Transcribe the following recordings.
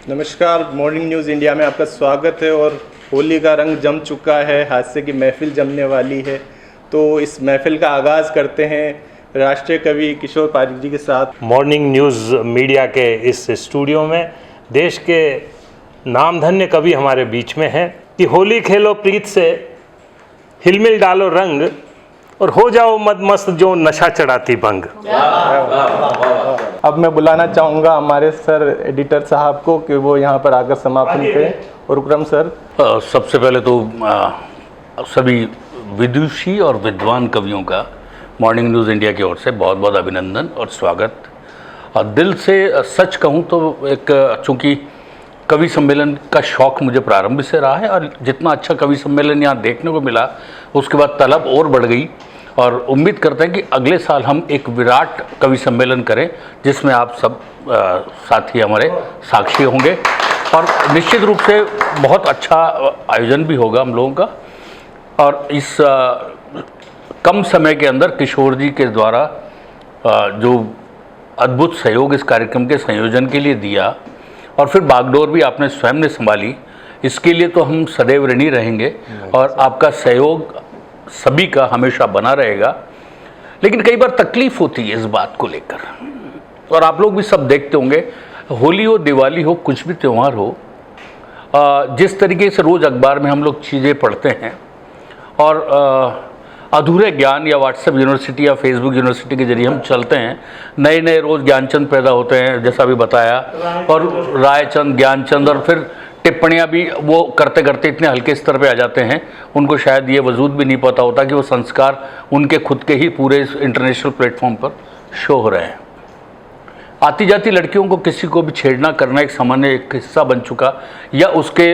नमस्कार, morning news India में आपका स्वागत है। और होली का रंग जम चुका है, हादसे की महफिल जमने वाली है। तो इस महफिल का आगाज़ करते हैं राष्ट्रीय कवि किशोर पारिक जी के साथ। मॉर्निंग न्यूज़ मीडिया के इस स्टूडियो में देश के नामधन्य कवि हमारे बीच में हैं कि होली खेलो प्रीत से, हिलमिल डालो रंग और हो जाओ मदमस्त जो नशा चढ़ाती भंग। अब मैं बुलाना चाहूँगा हमारे सर एडिटर साहब को कि वो यहाँ पर आकर समापन करें। और विक्रम सर, सबसे पहले तो सभी विदुषी और विद्वान कवियों का मॉर्निंग न्यूज़ इंडिया की ओर से बहुत बहुत अभिनंदन और स्वागत। और दिल से सच कहूँ तो एक चूँकि कवि सम्मेलन का शौक़ मुझे प्रारंभ से रहा है और जितना अच्छा कवि सम्मेलन यहाँ देखने को मिला उसके बाद तलब और बढ़ गई। और उम्मीद करते हैं कि अगले साल हम एक विराट कवि सम्मेलन करें जिसमें आप सब साथी हमारे साक्षी होंगे और निश्चित रूप से बहुत अच्छा आयोजन भी होगा हम लोगों का। और इस कम समय के अंदर किशोर जी के द्वारा जो अद्भुत सहयोग इस कार्यक्रम के संयोजन के लिए दिया और फिर बागडोर भी आपने स्वयं ने संभाली, इसके लिए तो हम सदैव ऋणी रहेंगे और आपका सहयोग सभी का हमेशा बना रहेगा। लेकिन कई बार तकलीफ होती है इस बात को लेकर, और आप लोग भी सब देखते होंगे, होली हो, दिवाली हो, कुछ भी त्यौहार हो, जिस तरीके से रोज़ अखबार में हम लोग चीज़ें पढ़ते हैं और अधूरे ज्ञान या व्हाट्सएप यूनिवर्सिटी या फेसबुक यूनिवर्सिटी के जरिए हम चलते हैं, नए नए रोज़ ज्ञानचंद पैदा होते हैं जैसा भी बताया, और रायचंद, ज्ञानचंद, और फिर टिप्पणियाँ भी वो करते करते इतने हल्के स्तर पे आ जाते हैं उनको शायद ये वजूद भी नहीं पता होता कि वो संस्कार उनके खुद के ही पूरे इंटरनेशनल प्लेटफॉर्म पर शो हो रहे हैं। आती जाती लड़कियों को किसी को भी छेड़ना करना एक सामान्य एक हिस्सा बन चुका, या उसके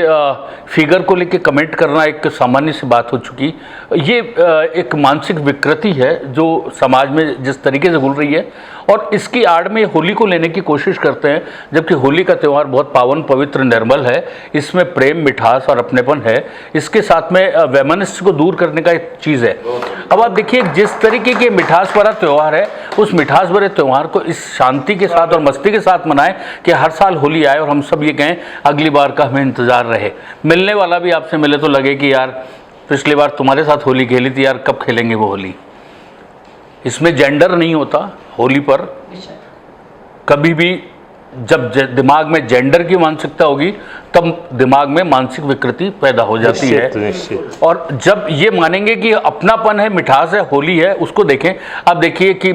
फिगर को लेके कमेंट करना एक सामान्य सी बात हो चुकी। ये एक मानसिक विकृति है जो समाज में जिस तरीके से घुल रही है, और इसकी आड़ में होली को लेने की कोशिश करते हैं, जबकि होली का त्यौहार बहुत पावन, पवित्र, निर्मल है। इसमें प्रेम, मिठास और अपनेपन है। इसके साथ में वैमनस्य को दूर करने का एक चीज़ है। अब आप देखिए, जिस तरीके के मिठास भरा त्यौहार है, उस मिठास भरे त्यौहार को इस शांति के साथ और मस्ती के साथ मनाएं कि हर साल होली आए और हम सब ये कहें अगली बार का हमें इंतज़ार रहे। मिलने वाला भी आपसे मिले तो लगे कि यार पिछली बार तुम्हारे साथ होली खेली थी यार, कब खेलेंगे वो होली। इसमें जेंडर नहीं होता होली पर। कभी भी जब दिमाग में जेंडर की मानसिकता होगी तब दिमाग में मानसिक विकृति पैदा हो जाती है। और जब ये मानेंगे कि अपनापन है, मिठास है, होली है, उसको देखें। अब देखिए कि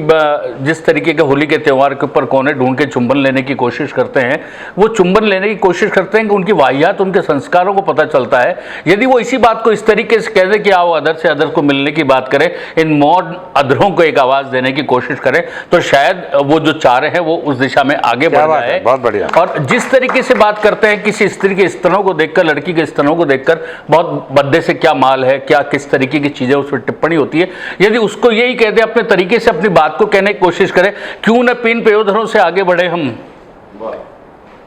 जिस तरीके के होली के त्यौहार के ऊपर कोने ढूंढ के चुंबन लेने की कोशिश करते हैं, वो चुंबन लेने की कोशिश करते हैं कि उनकी वाहियात, उनके संस्कारों को पता चलता है। यदि वो इसी बात को इस तरीके से कह दें कि आओ अदर से अदर को मिलने की बात करें, इन मॉडर्न अदरों को एक आवाज़ देने की कोशिश करें, तो शायद वो जो चाह रहे हैं वो उस दिशा में आगे बढ़ रहा है। बहुत बढ़िया। और जिस तरीके से बात करते हैं किसी स्त्री के स्तनों को देखकर, लड़की के स्तनों को देखकर, बहुत बद्दे से क्या माल है, क्या किस तरीके की चीजें उस पर टिप्पणी होती है, यदि उसको यही कह दे, अपने तरीके से अपनी बात को कहने की कोशिश करें, क्यों न पीन पयोधरों से आगे बढ़े हम,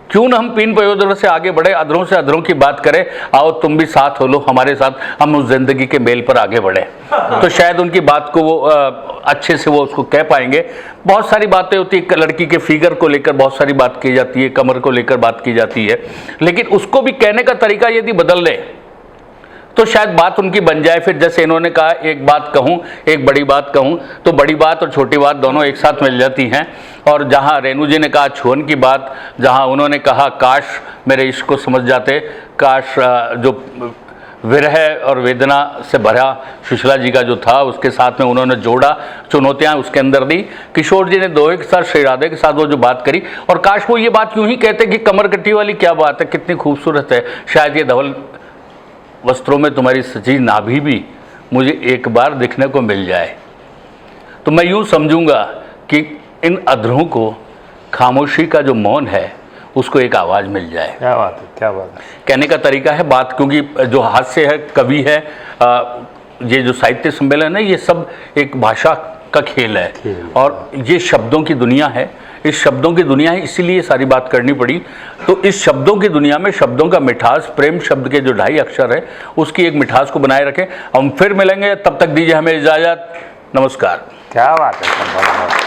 क्यों न हम पीन पयोधरों से आगे बढ़े, अधरों से अधरों की बात करें, आओ तुम भी साथ हो लो हमारे साथ, हम उस जिंदगी के मेल पर आगे बढ़े। तो शायद उनकी बात को वो अच्छे से वो उसको कह पाएंगे। बहुत सारी बातें होती है, लड़की के फिगर को लेकर बहुत सारी बात की जाती है, कमर को लेकर बात की जाती है, लेकिन उसको भी कहने का तरीका यदि बदल ले तो शायद बात उनकी बन जाए। फिर जैसे इन्होंने कहा एक बात कहूँ, एक बड़ी बात कहूँ, तो बड़ी बात और छोटी बात दोनों एक साथ मिल जाती हैं। और जहाँ रेणु जी ने कहा छुअन की बात, जहाँ उन्होंने कहा काश मेरे इश्क को समझ जाते, काश जो विरह और वेदना से भरा सुशीला जी का जो था उसके साथ में उन्होंने जोड़ा, चुनौतियाँ उसके अंदर दी। किशोर जी ने दोहे के साथ, श्री राधे के साथ वो जो बात करी, और काश वो ये बात यूँ ही कहते कि कमर कट्टी वाली क्या बात है, कितनी खूबसूरत है, शायद ये धवल वस्त्रों में तुम्हारी सजी नाभि भी मुझे एक बार दिखने को मिल जाए। तो मैं यूँ समझूंगा कि इन अधरों को खामोशी का जो मौन है उसको एक आवाज़ मिल जाए। क्या बात है, क्या बात है। कहने का तरीका है बात, क्योंकि जो हास्य है, कवि है, ये जो साहित्य सम्मेलन है, ये सब एक भाषा का खेल है और ये शब्दों की दुनिया है। इस शब्दों की दुनिया है, इसीलिए सारी बात करनी पड़ी। तो इस शब्दों की दुनिया में शब्दों का मिठास, प्रेम शब्द के जो 2.5 अक्षर है उसकी एक मिठास को बनाए रखें। हम फिर मिलेंगे, तब तक दीजिए हमें इजाज़त। नमस्कार। क्या बात है।